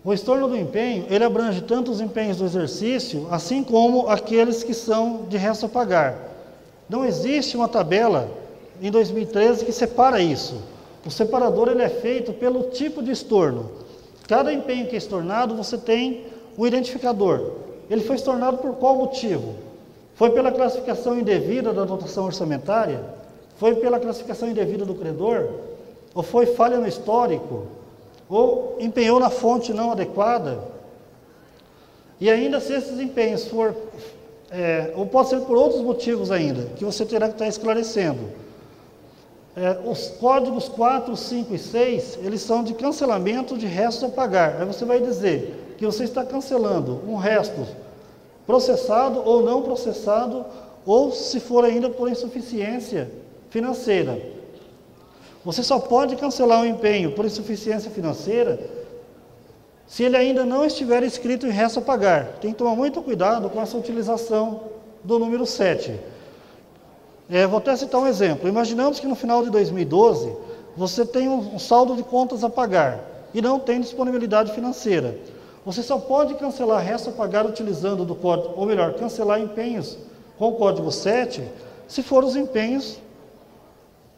O estorno do empenho, ele abrange tanto os empenhos do exercício, assim como aqueles que são de resto a pagar. Não existe uma tabela em 2013 que separa isso. O separador ele é feito pelo tipo de estorno. Cada empenho que é estornado, você tem um identificador. Ele foi estornado por qual motivo? Foi pela classificação indevida da dotação orçamentária? Foi pela classificação indevida do credor? Ou foi falha no histórico? Ou empenhou na fonte não adequada? E ainda se esses empenhos for, ou pode ser por outros motivos ainda, que você terá que estar esclarecendo. Os códigos 4, 5 e 6, eles são de cancelamento de restos a pagar. Aí você vai dizer que você está cancelando um resto processado ou não processado, ou se for ainda por insuficiência financeira. Você só pode cancelar um empenho por insuficiência financeira se ele ainda não estiver escrito em resto a pagar. Tem que tomar muito cuidado com essa utilização do número 7. Vou até citar um exemplo. Imaginamos que no final de 2012 você tem um saldo de contas a pagar e não tem disponibilidade financeira. Você só pode cancelar resto a pagar utilizando do código, ou melhor, cancelar empenhos com o código 7, se for os empenhos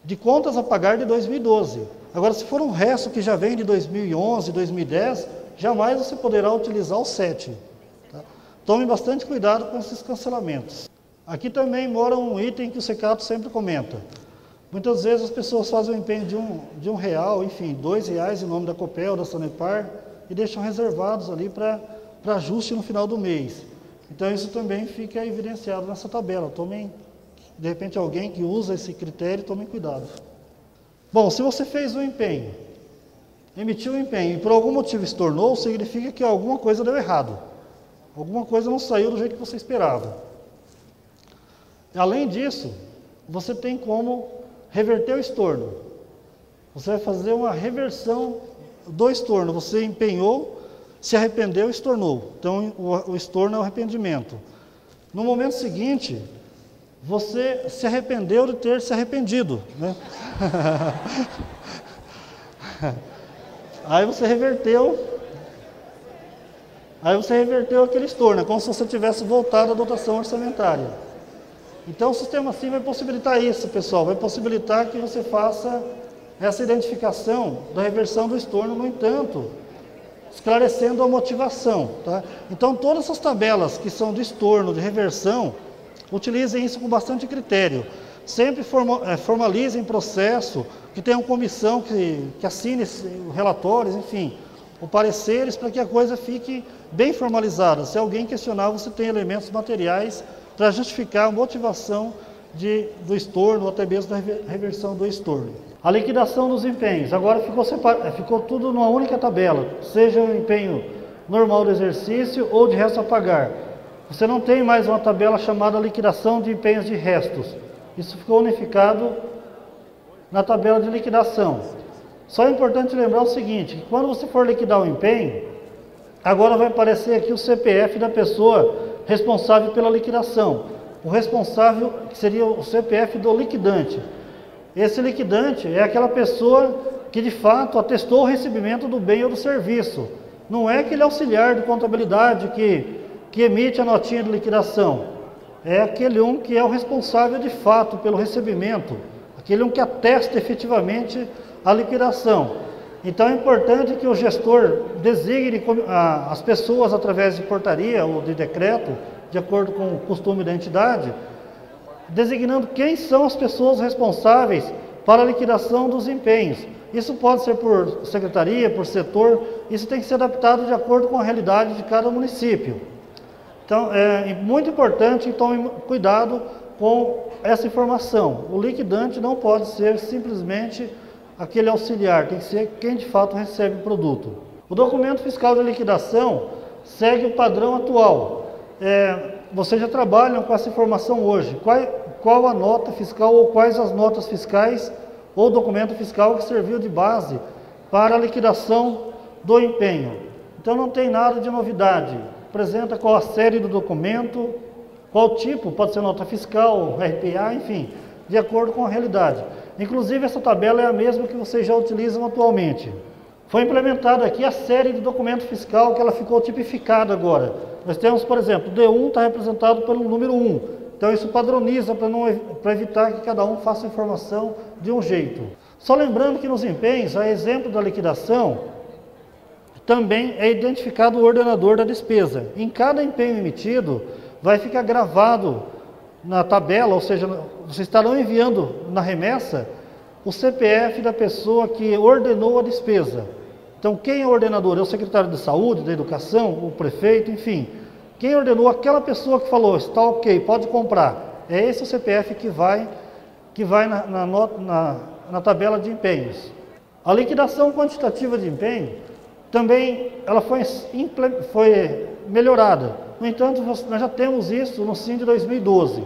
de contas a pagar de 2012. Agora, se for um resto que já vem de 2011, 2010, jamais você poderá utilizar o 7. Tá? Tome bastante cuidado com esses cancelamentos. Aqui também mora um item que o Secato sempre comenta. Muitas vezes as pessoas fazem o empenho de R$1, enfim, R$2 em nome da Copel, da Sanepar, e deixam reservados ali para ajuste no final do mês. Então isso também fica evidenciado nessa tabela. Tomem, de repente alguém que usa esse critério, tome cuidado. Bom, se você fez um empenho, emitiu um empenho e por algum motivo estornou, significa que alguma coisa deu errado. Alguma coisa não saiu do jeito que você esperava. Além disso, você tem como reverter o estorno. Você vai fazer uma reversão do estorno. Você empenhou, se arrependeu e estornou. Então, o estorno é o arrependimento. No momento seguinte, você se arrependeu de ter se arrependido, né? Aí você reverteu aquele estorno, é como se você tivesse voltado à dotação orçamentária. Então o sistema assim vai possibilitar isso, pessoal, vai possibilitar que você faça essa identificação da reversão do estorno, no entanto, esclarecendo a motivação, tá? Então todas essas tabelas que são de estorno, de reversão, utilizem isso com bastante critério. Sempre formalizem processo, que tenham comissão que assine relatórios, enfim, ou pareceres, para que a coisa fique bem formalizada. Se alguém questionar, você tem elementos materiais para justificar a motivação do estorno, ou até mesmo da reversão do estorno. A liquidação dos empenhos. Agora ficou tudo numa única tabela, seja o empenho normal do exercício ou de resto a pagar. Você não tem mais uma tabela chamada liquidação de empenhos de restos. Isso ficou unificado na tabela de liquidação. Só é importante lembrar o seguinte, que quando você for liquidar o empenho, agora vai aparecer aqui o CPF da pessoa responsável pela liquidação. O responsável seria o CPF do liquidante. Esse liquidante é aquela pessoa que de fato atestou o recebimento do bem ou do serviço. Não é aquele auxiliar de contabilidade que emite a notinha de liquidação. É aquele que é o responsável de fato pelo recebimento, aquele que atesta efetivamente a liquidação. Então é importante que o gestor designe as pessoas através de portaria ou de decreto, de acordo com o costume da entidade, designando quem são as pessoas responsáveis para a liquidação dos empenhos. Isso pode ser por secretaria, por setor, isso tem que ser adaptado de acordo com a realidade de cada município. Então, é muito importante que tome cuidado com essa informação. O liquidante não pode ser simplesmente aquele auxiliar, tem que ser quem de fato recebe o produto. O documento fiscal de liquidação segue o padrão atual. Vocês já trabalham com essa informação hoje. Qual a nota fiscal ou quais as notas fiscais ou documento fiscal que serviu de base para a liquidação do empenho. Então não tem nada de novidade. Apresenta qual a série do documento, qual tipo, pode ser nota fiscal, RPA, enfim. de acordo com a realidade. Inclusive, essa tabela é a mesma que vocês já utilizam atualmente. Foi implementada aqui a série de documento fiscal, que ela ficou tipificada agora. Nós temos, por exemplo, o D1 está representado pelo número 1. Então isso padroniza para evitar que cada um faça a informação de um jeito. Só lembrando que nos empenhos, a exemplo da liquidação, também é identificado o ordenador da despesa. Em cada empenho emitido, vai ficar gravado na tabela, ou seja, vocês estarão enviando na remessa o CPF da pessoa que ordenou a despesa. Então, quem é o ordenador? É o secretário de saúde, da educação, o prefeito, enfim. Quem ordenou? Aquela pessoa que falou, está ok, pode comprar. É esse o CPF que vai na tabela de empenhos. A liquidação quantitativa de empenho, também ela foi melhorada. No entanto, nós já temos isso no SIM de 2012.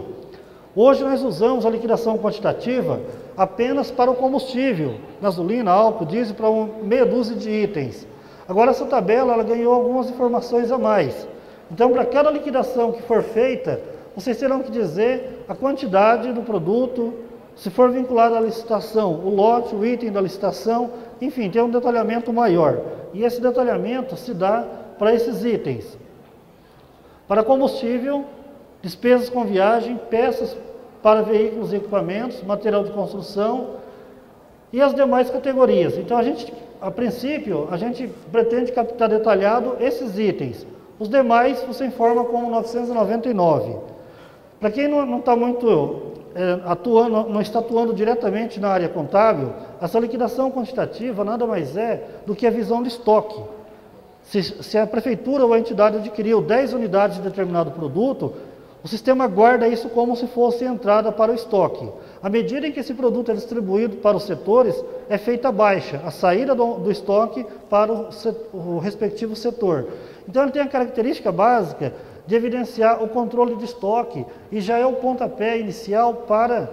Hoje nós usamos a liquidação quantitativa apenas para o combustível, gasolina, álcool, diesel, para meia dúzia de itens. Agora essa tabela ela ganhou algumas informações a mais. Então, para cada liquidação que for feita, vocês terão que dizer a quantidade do produto, se for vinculado à licitação, o lote, o item da licitação, enfim, tem um detalhamento maior. E esse detalhamento se dá para esses itens. Para combustível, despesas com viagem, peças para veículos e equipamentos, material de construção e as demais categorias. Então, a princípio, a gente pretende captar detalhado esses itens. Os demais você informa como 999. Para quem não está muito não está atuando diretamente na área contábil, essa liquidação quantitativa nada mais é do que a visão de estoque. Se a prefeitura ou a entidade adquiriu 10 unidades de determinado produto, o sistema guarda isso como se fosse entrada para o estoque. À medida em que esse produto é distribuído para os setores, é feita a baixa, a saída do estoque para o respectivo setor. Então ele tem a característica básica de evidenciar o controle de estoque e já é o pontapé inicial para,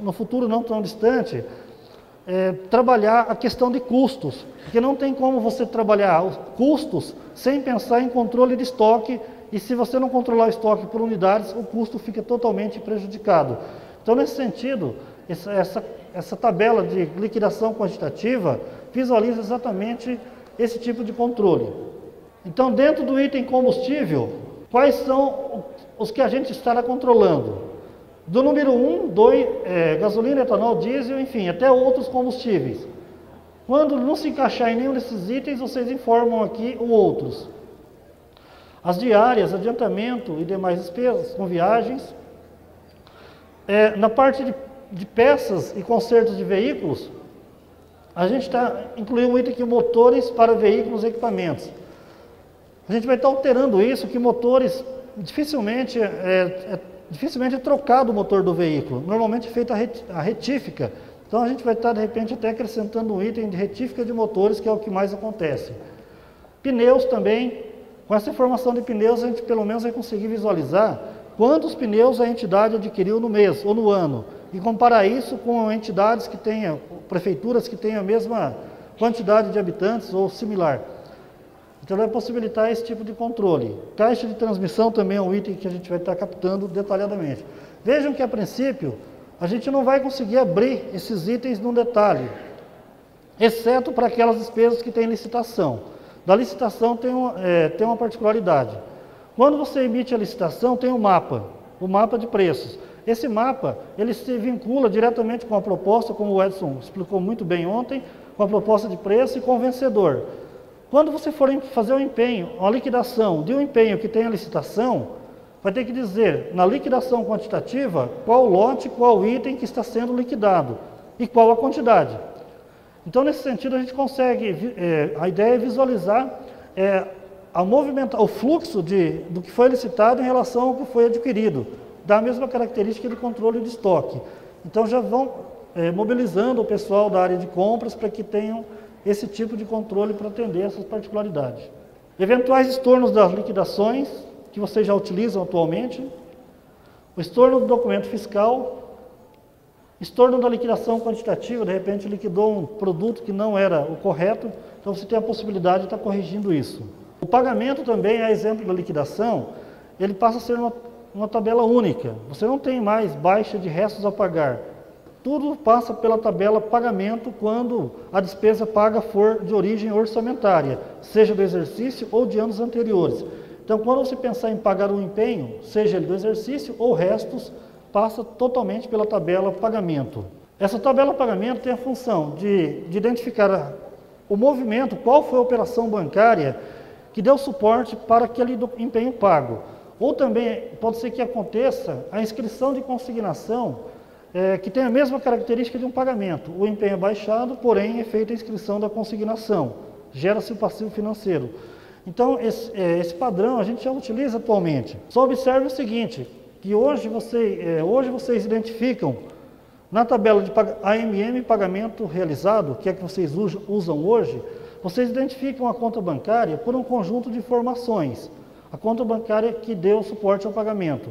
no futuro não tão distante, trabalhar a questão de custos, porque não tem como você trabalhar os custos sem pensar em controle de estoque, e se você não controlar o estoque por unidades, o custo fica totalmente prejudicado. Então, nesse sentido, essa tabela de liquidação quantitativa visualiza exatamente esse tipo de controle. Então, dentro do item combustível, quais são os que a gente estará controlando? Do número 1, gasolina, etanol, diesel, enfim, até outros combustíveis. Quando não se encaixar em nenhum desses itens, vocês informam aqui os outros. As diárias, adiantamento e demais despesas com viagens. Na parte de peças e consertos de veículos, a gente está incluindo um item aqui, motores para veículos e equipamentos. A gente vai estar alterando isso, que motores, dificilmente é trocado o motor do veículo. Normalmente é feita a retífica. Então a gente vai estar, de repente, até acrescentando um item de retífica de motores, que é o que mais acontece. Pneus também. Com essa informação de pneus, a gente pelo menos vai conseguir visualizar quantos pneus a entidade adquiriu no mês ou no ano. E comparar isso com entidades que tenham, prefeituras que tenham a mesma quantidade de habitantes ou similar. Então vai possibilitar esse tipo de controle. Caixa de transmissão também é um item que a gente vai estar captando detalhadamente. Vejam que a princípio, a gente não vai conseguir abrir esses itens num detalhe, exceto para aquelas despesas que têm licitação. Da licitação tem uma particularidade. Quando você emite a licitação, tem o mapa de preços. Esse mapa, ele se vincula diretamente com a proposta, como o Edson explicou muito bem ontem, com a proposta de preço e com o vencedor. Quando você for fazer um empenho, uma liquidação de um empenho que tem a licitação, vai ter que dizer, na liquidação quantitativa, qual lote, qual item que está sendo liquidado e qual a quantidade. Então, nesse sentido, a gente consegue, a ideia é visualizar o fluxo do que foi licitado em relação ao que foi adquirido, da mesma característica de controle de estoque. Então, já vão mobilizando o pessoal da área de compras para que tenham esse tipo de controle para atender essas particularidades. Eventuais estornos das liquidações, que vocês já utilizam atualmente, o estorno do documento fiscal, estorno da liquidação quantitativa, de repente liquidou um produto que não era o correto, então você tem a possibilidade de estar corrigindo isso. O pagamento também, a exemplo da liquidação, ele passa a ser uma tabela única. Você não tem mais baixa de restos a pagar. Tudo passa pela tabela pagamento quando a despesa paga for de origem orçamentária, seja do exercício ou de anos anteriores. Então, quando você pensar em pagar um empenho, seja ele do exercício ou restos, passa totalmente pela tabela pagamento. Essa tabela pagamento tem a função de identificar o movimento, qual foi a operação bancária que deu suporte para aquele empenho pago. Ou também pode ser que aconteça a inscrição de consignação que tem a mesma característica de um pagamento. O empenho é baixado, porém é feita a inscrição da consignação. Gera-se o passivo financeiro. Então, esse padrão a gente já utiliza atualmente. Só observe o seguinte, que hoje vocês identificam na tabela de AMM pagamento realizado, que é que vocês usam hoje, vocês identificam a conta bancária por um conjunto de informações. A conta bancária que deu suporte ao pagamento.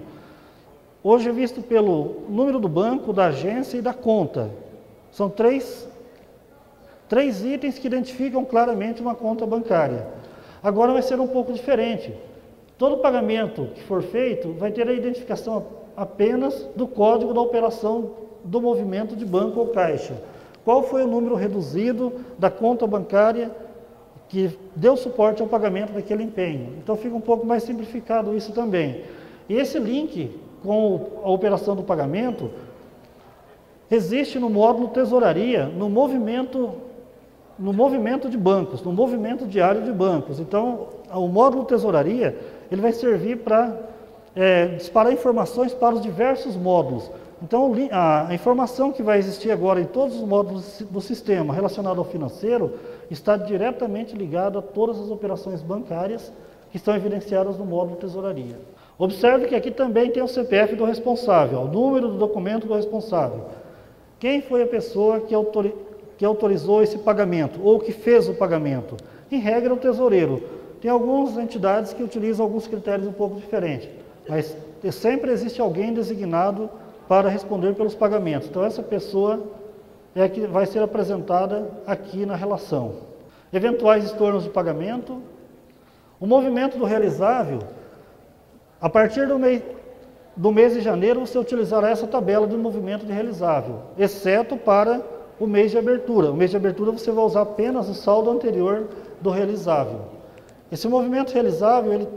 Hoje é visto pelo número do banco, da agência e da conta. São três itens que identificam claramente uma conta bancária. Agora vai ser um pouco diferente. Todo pagamento que for feito vai ter a identificação apenas do código da operação do movimento de banco ou caixa. Qual foi o número reduzido da conta bancária que deu suporte ao pagamento daquele empenho. Então fica um pouco mais simplificado isso também. E esse link com a operação do pagamento existe no módulo tesouraria, no movimento de bancos, no movimento diário de bancos. Então, o módulo tesouraria, ele vai servir para disparar informações para os diversos módulos. Então, a informação que vai existir agora em todos os módulos do sistema relacionado ao financeiro está diretamente ligada a todas as operações bancárias que estão evidenciadas no módulo tesouraria. Observe que aqui também tem o CPF do responsável, o número do documento do responsável. Quem foi a pessoa que autorizou esse pagamento ou que fez o pagamento? Em regra, o tesoureiro. Tem algumas entidades que utilizam alguns critérios um pouco diferentes, mas sempre existe alguém designado para responder pelos pagamentos. Então, essa pessoa é a que vai ser apresentada aqui na relação. Eventuais estornos de pagamento. O movimento do realizável, a partir do mês de janeiro, você utilizará essa tabela de movimento de realizável, exceto para o mês de abertura. O mês de abertura você vai usar apenas o saldo anterior do realizável. Esse movimento realizável ele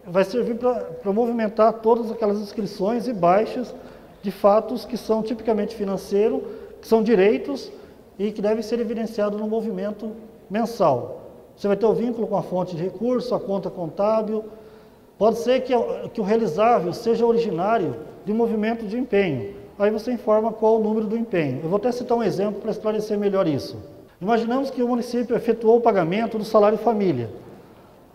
vai servir para movimentar todas aquelas inscrições e baixas de fatos que são tipicamente financeiros, que são direitos e que devem ser evidenciados no movimento mensal. Você vai ter o vínculo com a fonte de recurso, a conta contábil. Pode ser que o realizável seja originário de um movimento de empenho. Aí você informa qual o número do empenho. Eu vou até citar um exemplo para esclarecer melhor isso. Imaginamos que o município efetuou o pagamento do salário família.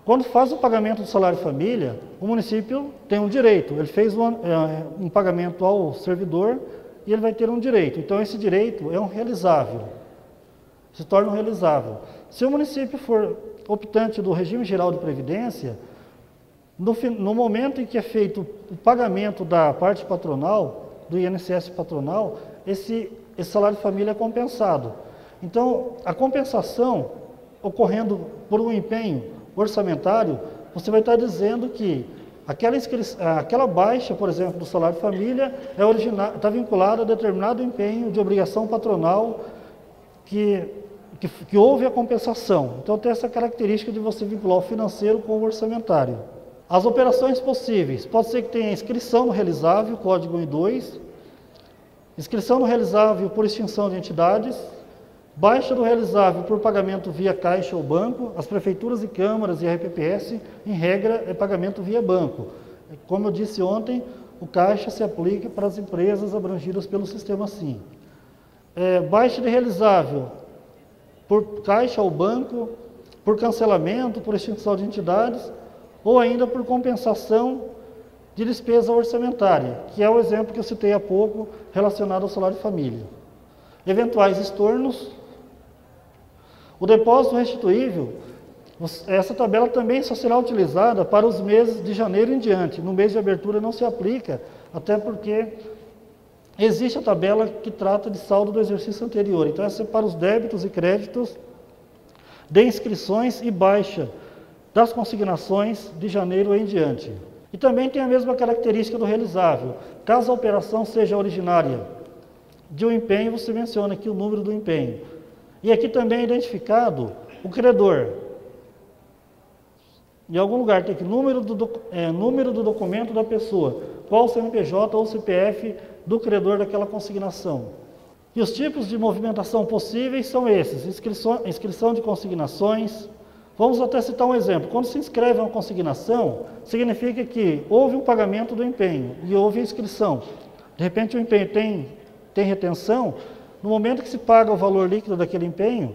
Quando faz o pagamento do salário família, o município tem um direito. Ele fez um pagamento ao servidor e ele vai ter um direito. Então, esse direito é um realizável. Se torna um realizável. Se o município for optante do regime geral de previdência, no momento em que é feito o pagamento da parte patronal, do INSS patronal, esse salário família é compensado. Então, a compensação ocorrendo por um empenho orçamentário, você vai estar dizendo que aquela baixa, por exemplo, do salário família está vinculada a determinado empenho de obrigação patronal que houve a compensação. Então tem essa característica de você vincular o financeiro com o orçamentário. As operações possíveis, pode ser que tenha inscrição no realizável, código 1 e 2, inscrição no realizável por extinção de entidades, baixa do realizável por pagamento via caixa ou banco. As prefeituras e câmaras e a RPPS, em regra, é pagamento via banco. Como eu disse ontem, o caixa se aplica para as empresas abrangidas pelo sistema SIM. Baixa de realizável por caixa ou banco, por cancelamento, por extinção de entidades, ou ainda por compensação de despesa orçamentária, que é o exemplo que eu citei há pouco, relacionado ao salário família. Eventuais estornos. O depósito restituível, essa tabela também só será utilizada para os meses de janeiro em diante. No mês de abertura não se aplica, até porque existe a tabela que trata de saldo do exercício anterior. Então, essa é para os débitos e créditos de inscrições e baixa das consignações de janeiro em diante. E também tem a mesma característica do realizável. Caso a operação seja originária de um empenho, você menciona aqui o número do empenho. E aqui também é identificado o credor. Em algum lugar tem aqui número do documento da pessoa, qual o CNPJ ou CPF do credor daquela consignação. E os tipos de movimentação possíveis são esses: inscrição de consignações. Vamos até citar um exemplo. Quando se inscreve uma consignação, significa que houve um pagamento do empenho e houve a inscrição. De repente o empenho tem retenção. No momento que se paga o valor líquido daquele empenho,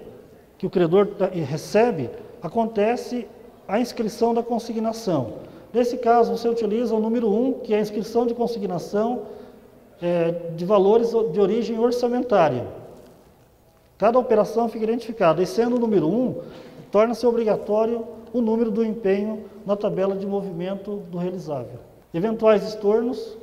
que o credor recebe, acontece a inscrição da consignação. Nesse caso, você utiliza o número 1, que é a inscrição de consignação de valores de origem orçamentária. Cada operação fica identificada, e sendo o número 1, torna-se obrigatório o número do empenho na tabela de movimento do realizável. Eventuais estornos.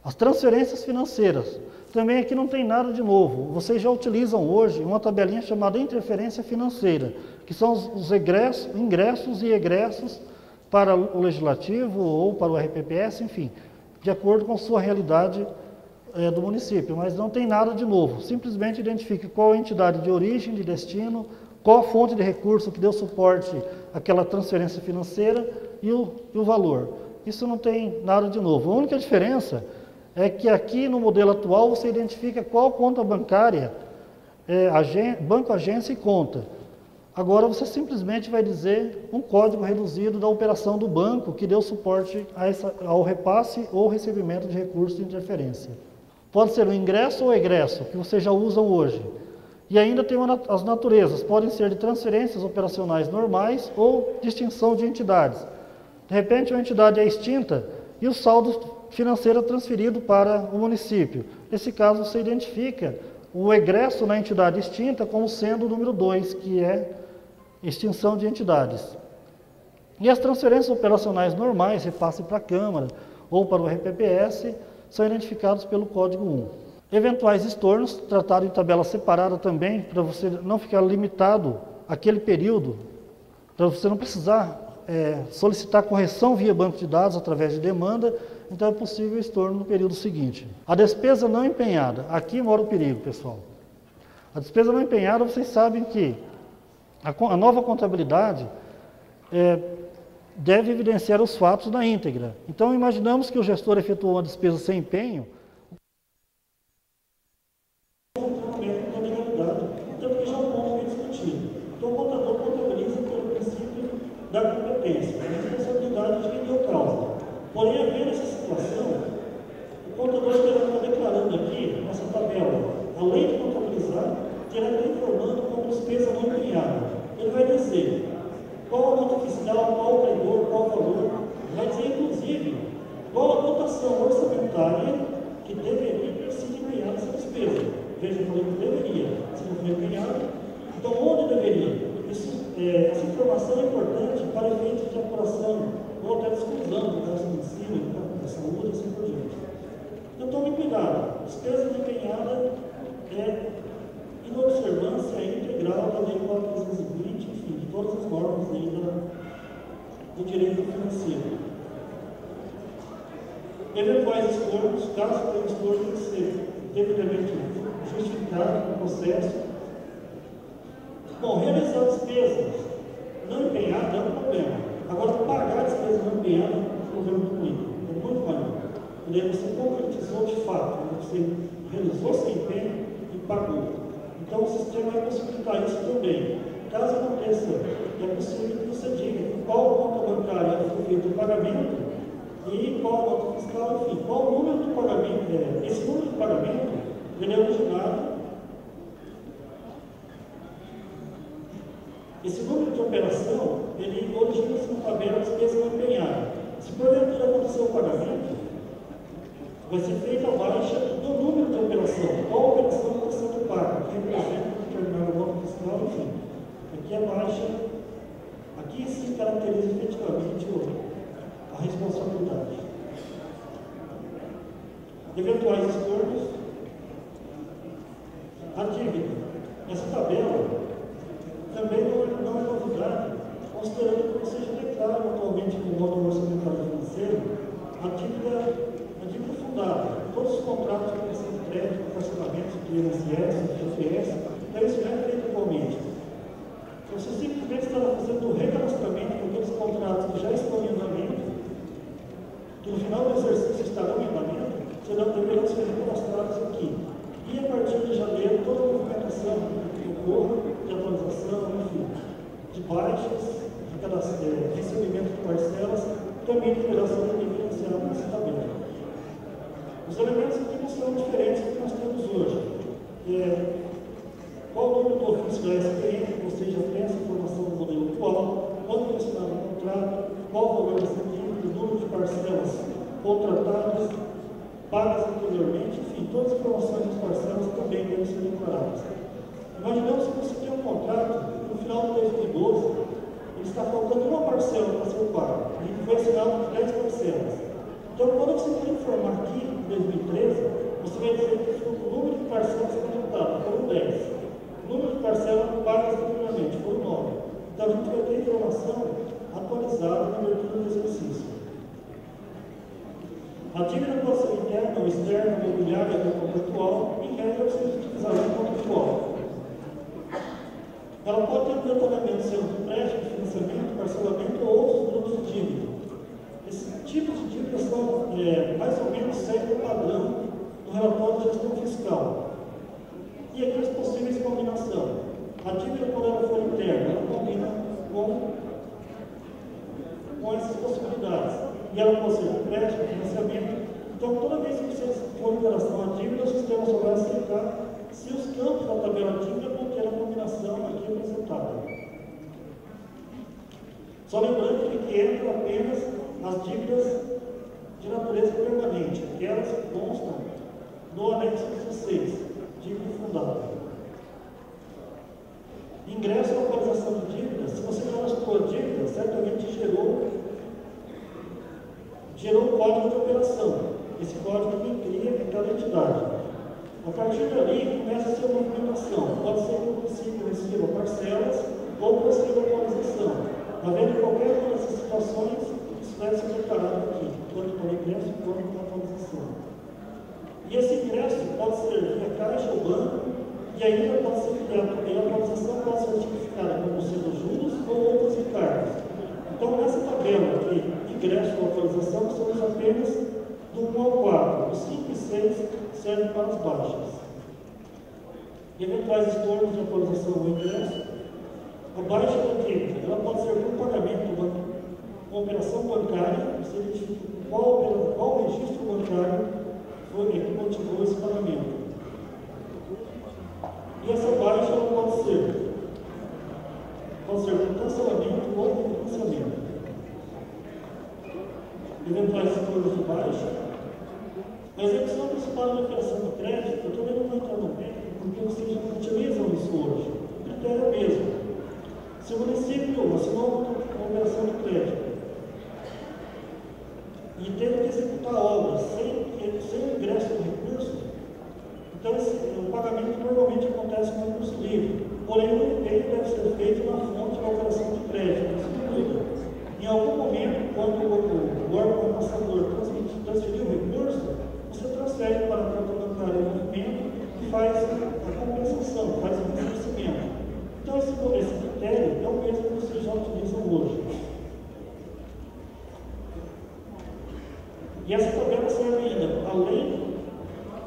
As transferências financeiras. Também aqui não tem nada de novo. Vocês já utilizam hoje uma tabelinha chamada interferência financeira, que são os ingressos e egressos para o Legislativo ou para o RPPS, enfim, de acordo com a sua realidade do município. Mas não tem nada de novo. Simplesmente identifique qual a entidade de origem, de destino, qual a fonte de recurso que deu suporte àquela transferência financeira e o valor. Isso não tem nada de novo. A única diferença é que aqui no modelo atual você identifica qual conta bancária, banco, agência e conta. Agora você simplesmente vai dizer um código reduzido da operação do banco que deu suporte ao repasse ou recebimento de recursos de interferência. Pode ser o ingresso ou egresso, que vocês já usam hoje. E ainda tem as naturezas, podem ser de transferências operacionais normais ou de extinção de entidades. De repente uma entidade é extinta e o saldo financeiro é transferido para o município. Nesse caso você identifica o egresso na entidade extinta como sendo o número 2, que é extinção de entidades. E as transferências operacionais normais, repasse para a Câmara ou para o RPPS, são identificados pelo código 1. Eventuais estornos, tratado em tabela separada também, para você não ficar limitado àquele período, para você não precisar solicitar correção via banco de dados através de demanda, então é possível o estorno no período seguinte. A despesa não empenhada, aqui mora o perigo, pessoal. A despesa não empenhada, vocês sabem que a nova contabilidade deve evidenciar os fatos na íntegra. Então imaginamos que o gestor efetuou uma despesa sem empenho, da competência, a responsabilidade de quem deu causa. Porém, havendo essa situação, o contador estará declarando aqui, nessa tabela, além de contabilizar, terá que estar informando como despesa não empenhada. Ele vai dizer qual a nota fiscal, qual o credor, qual o valor, vai dizer, inclusive, qual a dotação orçamentária que deveria ter sido empenhada essa despesa. Veja, eu falei que deveria, se não foi empenhada, então onde deveria? Essa informação é importante para efeitos de apuração ou até de exclusão do caso de ensino, da saúde e assim por diante. Então tome cuidado, despesa desempenhada é inobservância integral da Lei 4.320, enfim, de todas as normas aí do direito financeiro. Eventuais estornos, caso tenha estorno, tem que ser devidamente justificado no processo. Bom, realizar despesas não empenhadas é um problema. Agora, pagar despesas não empenhadas é um problema muito bonito, é muito maior. E daí você concretizou de fato, você realizou seu empenho e pagou. Então, o sistema vai possibilitar isso também. Caso aconteça, é possível que você diga qual conta bancária foi feito o pagamento e qual a nota fiscal, enfim, qual o número do pagamento. Esse número de pagamento ele é originado. Esse número de operação, ele origina-se na tabela de despesa não empenhada. Se porventura acontecer o pagamento, vai ser feita a baixa do número de operação. Qual operação está sendo paga? Que representa determinada nota fiscal, enfim. Aqui a baixa, aqui se caracteriza efetivamente a responsabilidade. Eventuais estornos. A dívida. Essa tabela também não é novidade, ou considerando que vocês já declaram atualmente no módulo orçamentário financeiro a dívida fundada, todos os contratos de prestação de crédito, parcelamentos de INSS, de FGTS, então isso já é feito atualmente. Então, você simplesmente estará fazendo o recadastramento daqueles contratos que já estão em andamento, que no final do exercício estarão em andamento, deverão ser recadastrados aqui. E a partir de janeiro, toda a movimentação que ocorra, de atualização, enfim, de baixas, de recebimento de parcelas, também deverá ser evidenciado nessa tabela. Os elementos aqui não são diferentes do que nós temos hoje. Qual o número do ofício da SPM, ou seja, tem essa informação do modelo atual, quando foi assinado o contrato, qual o valor dessa dívida, o número de parcelas contratadas, pagas anteriormente, enfim, todas as informações das parcelas também devem ser declaradas. Imaginamos que você tem um contrato, no final de 2012, ele está faltando uma parcela para ser paga, e foi assinado 10 parcelas. Então, quando você for informar aqui, em 2013, você vai dizer que o número de parcelas contratadas foram 10. O número de parcelas pagas anteriormente foram 9. Então, a gente vai ter informação atualizada na abertura do exercício. A dívida pode ser interna ou externa, imobiliária ou contratual, em regra, você utilizará o contratual. Ela pode ter um detalhamento sendo empréstimo, financiamento, parcelamento ou outros grupos de dívida. Esses tipos de dívida são mais ou menos seguem o padrão do relatório de gestão fiscal. E aqui as possíveis combinações. A dívida, quando ela for interna, ela combina com essas possibilidades. E ela pode ser empréstimo, financiamento. Então, toda vez que você for em relação à dívida, o sistema só vai aceitar se os campos da tabela dívida conter a combinação aqui apresentada. Só lembrando que entra apenas as dívidas de natureza permanente, aquelas que constam no anexo 16, dívida fundada. Ingresso à atualização de dívidas, se você cadastrou a dívida, certamente gerou um código de operação. Esse código quem cria é cada entidade. A partir dali, começa a sua movimentação. Pode ser que o município receba parcelas ou receba atualização. Havendo qualquer uma dessas situações, isso deve ser declarado aqui, tanto para o ingresso quanto para a atualização. E esse ingresso pode ser via caixa ou banco, e ainda pode ser a atualização pode ser tipificada como sendo juros ou outros encargos. Então, nessa tabela aqui, ingresso ou atualização, somos apenas do 1 ao 4. Os 5 e 6 servem para as baixas. Eventuais estornos de atualização ou ingresso. A baixa da dívida, ela pode ser por pagamento uma operação bancária, você identifica qual registro bancário foi que motivou esse pagamento. E essa baixa ela pode ser por cancelamento ou por financiamento. Eventuais estornos de baixa. A execução principal da operação de crédito, eu também não vou entrar no mérito, porque vocês não utilizam isso hoje. O critério é o mesmo. Se o município assinou uma operação de crédito e teve que executar obras sem o ingresso de recurso, então o pagamento normalmente acontece no recurso livre. Porém, o empenho deve ser feito na fonte da operação de crédito. Em algum momento, quando o órgão passador transferir o recurso, você transfere para a conta bancária o movimento e faz a compensação, faz o ressarcimento. Então, esse critério é o mesmo que vocês já utilizam hoje. E essa tabela serve ainda,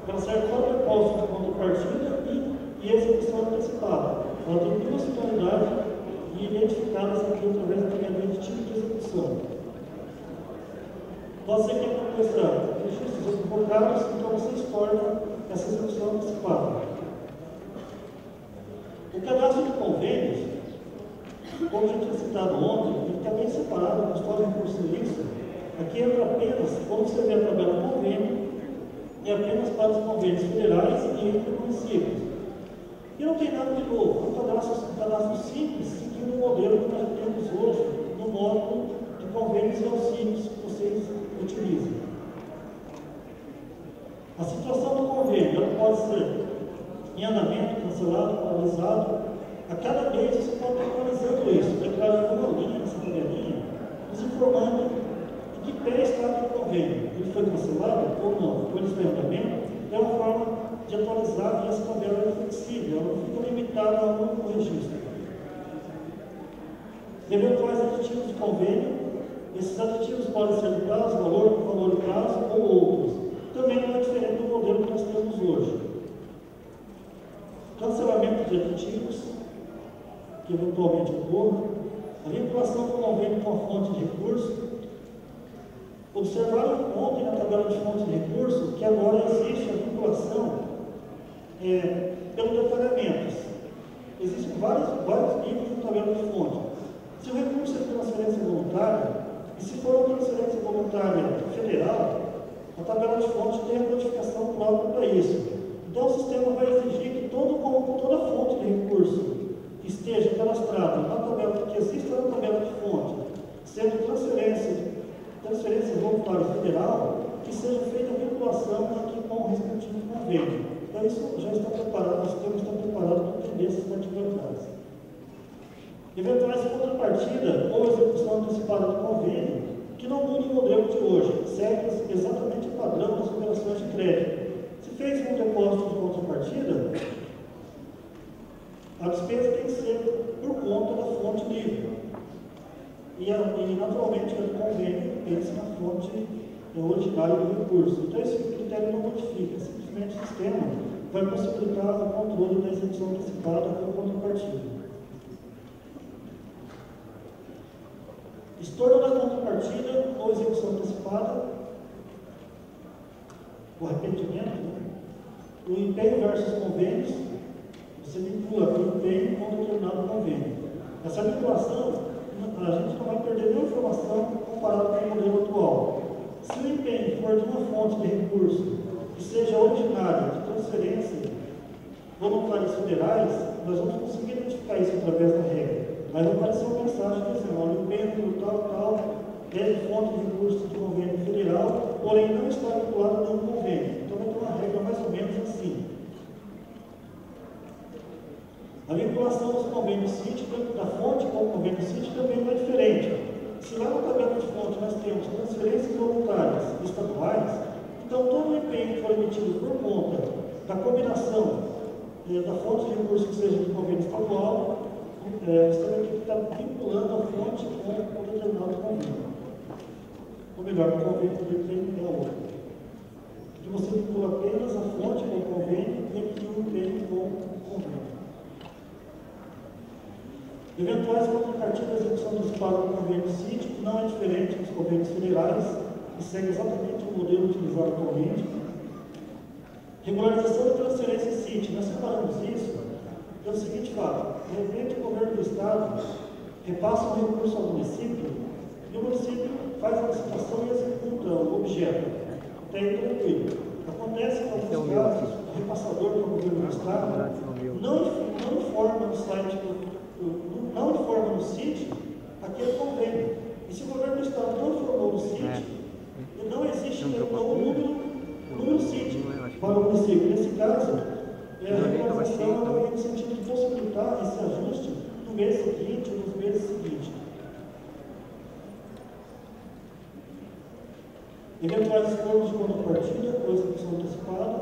ela serve para o depósito de contrapartida e execução antecipada. Ela tem duas finalidades e identificadas aqui através da tabela de tipo de execução. Pode ser que aconteça registros equivocados, então você exporta essa execução antecipada. O cadastro de convênios, como já tinha citado ontem, ele está bem separado do custódio de recurso ilícito. Aqui entra apenas, quando você vê a tabela convênio, é apenas para os convênios federais e entre municípios. E não tem nada de novo, é um cadastro simples, seguindo o modelo que nós temos hoje no módulo de convênios e auxílios que vocês utilizam. A situação do convênio ela pode ser em andamento, cancelado, paralisado. A cada mês você pode ir atualizando isso, declarando uma linha nessa tabelinha, nos informando em que pé está o convênio. Ele foi cancelado ou não? Foi desmembramento? É uma forma de atualizar e essa tabela é flexível, ela não fica limitada a um único registro. Eventuais aditivos de convênio, esses aditivos podem ser de prazo, valor de prazo ou outros. Também não é diferente do modelo que nós temos hoje. Cancelamento de aditivos, que eventualmente ocorra, a vinculação do convênio com a fonte de recurso. Observaram ontem na tabela de fonte de recurso que agora existe a vinculação pelo detalhamento. Existem vários níveis de tabela de fonte. Se o recurso é de transferência voluntária, e se for uma transferência voluntária federal, a tabela de fonte tem a codificação própria para isso. Então o sistema vai exigir que toda fonte de recurso que esteja cadastrada na tabela, que exista na tabela de fonte, sendo transferência voluntária federal, que seja feita a vinculação aqui com o respectivo convênio. Então isso já está preparado, o sistema está preparado para atender essas particularidades. Eventuais contrapartida ou execução antecipada do convênio, que não muda o modelo de hoje, segue exatamente o padrão das operações de crédito. Se fez um depósito de contrapartida, a despesa tem que ser por conta da fonte livre. E naturalmente, o convênio pensa na fonte originária do recurso. Então, esse critério não modifica, simplesmente o sistema vai possibilitar o controle da execução antecipada com contrapartida. Estorno da contrapartida ou execução antecipada, o arrependimento, o empenho versus convênios, você vincula o empenho com determinado convênio. Essa vinculação, a gente não vai perder nenhuma informação comparado com o modelo atual. Se o empenho for de uma fonte de recurso que seja originária de transferência voluntárias federais, nós vamos conseguir identificar isso através da regra. Aí vai aparecer uma mensagem dizendo, olha, o empenho tal, é de fonte de recursos de convênio federal, porém não está vinculado a nenhum convênio. Então vai ter uma regra mais ou menos assim. A vinculação dos convênios CIT, da fonte com o convênio CIT, também não é diferente. Se lá na tabela de fonte nós temos transferências voluntárias estaduais, então todo o empenho que for emitido por conta da combinação da fonte de recursos que seja de convênio estadual, você vai ter que estar vinculando a fonte com um determinado convênio. Ou melhor, o convênio que é outro. Aqui você vincula apenas a fonte com o convênio e aqui o empenho com o convênio. Eventuais contrapartidas de execução antecipada do convênio CIT, que não é diferente dos convênios federais, que segue exatamente o modelo utilizado atualmente. Regularização de transferência CIT, nós separamos isso pelo seguinte fato: de repente o governo do Estado repassa um recurso ao município e o município faz a licitação e executa o objeto. Até aí tranquilo. Acontece que, em alguns casos, o repassador do governo do Estado não informa no site não informa no CIT aquele convênio. E se o governo do Estado não informou no CIT, não existe o número CIT para o município. Nesse caso, a regularização vai no sentido de possibilitar esse ajuste no mês seguinte ou nos meses seguintes. Eventuais estornos de contrapartida ou execução antecipada.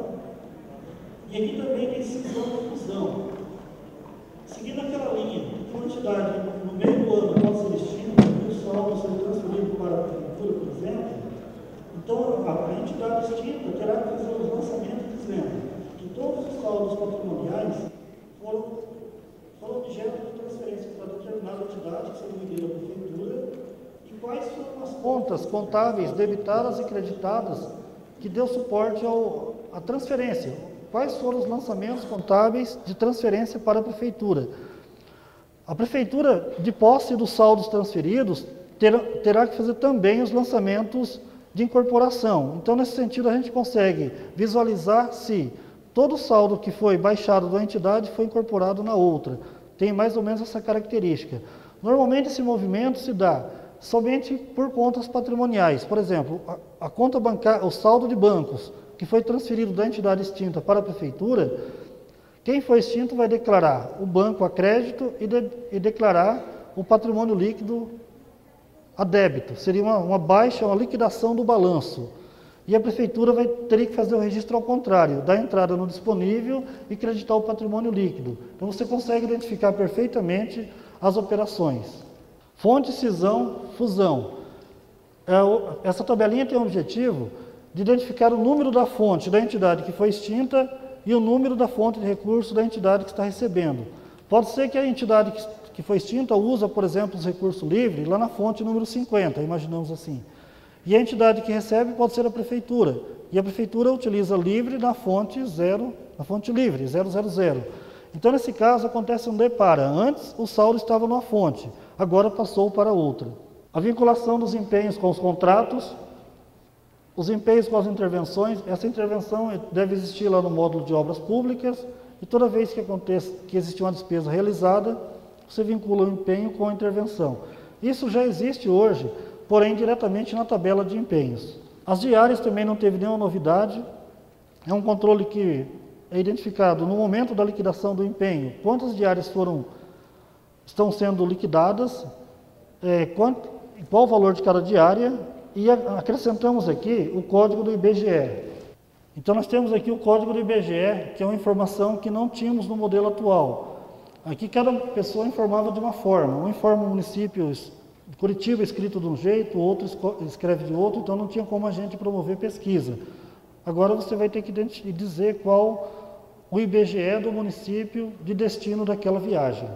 E aqui também tem decisão de fusão. Seguindo aquela linha, que uma entidade no meio do ano pode ser extinta e o saldo ser transferido para a prefeitura, por exemplo, então a entidade extinta terá que fazer os lançamentos dizendo que todos os saldos patrimoniais foram objeto de transferência para determinada entidade, que seria medida da prefeitura, e quais foram as contas contábeis debitadas e creditadas que deu suporte à transferência. Quais foram os lançamentos contábeis de transferência para a Prefeitura? A Prefeitura, de posse dos saldos transferidos, terá que fazer também os lançamentos de incorporação. Então, nesse sentido, a gente consegue visualizar se todo o saldo que foi baixado da entidade foi incorporado na outra. Tem mais ou menos essa característica. Normalmente, esse movimento se dá somente por contas patrimoniais. Por exemplo, a conta bancária, o saldo de bancos, que foi transferido da entidade extinta para a prefeitura, quem foi extinto vai declarar o banco a crédito e declarar o patrimônio líquido a débito, seria uma baixa, uma liquidação do balanço. E a prefeitura teria que fazer o registro ao contrário, dar entrada no disponível e creditar o patrimônio líquido. Então você consegue identificar perfeitamente as operações. Fonte, cisão, fusão. Essa tabelinha tem o objetivo de identificar o número da fonte da entidade que foi extinta e o número da fonte de recurso da entidade que está recebendo. Pode ser que a entidade que foi extinta usa, por exemplo, os recursos livres lá na fonte número 50, imaginamos assim. E a entidade que recebe pode ser a prefeitura. E a prefeitura utiliza livre na fonte livre, 000. Então, nesse caso, acontece um depara. Antes, o saldo estava numa fonte, agora passou para outra. A vinculação dos empenhos com os contratos, os empenhos com as intervenções, essa intervenção deve existir lá no módulo de obras públicas, e toda vez que existe uma despesa realizada, você vincula o empenho com a intervenção. Isso já existe hoje, porém diretamente na tabela de empenhos. As diárias também não teve nenhuma novidade, é um controle que é identificado no momento da liquidação do empenho, quantas diárias estão sendo liquidadas, qual o valor de cada diária, e acrescentamos aqui o código do IBGE. Então nós temos aqui o código do IBGE, que é uma informação que não tínhamos no modelo atual. Aqui cada pessoa informava de uma forma, um informa o município de Curitiba escrito de um jeito, o outro escreve de outro, então não tinha como a gente promover pesquisa. Agora você vai ter que dizer qual o IBGE do município de destino daquela viagem.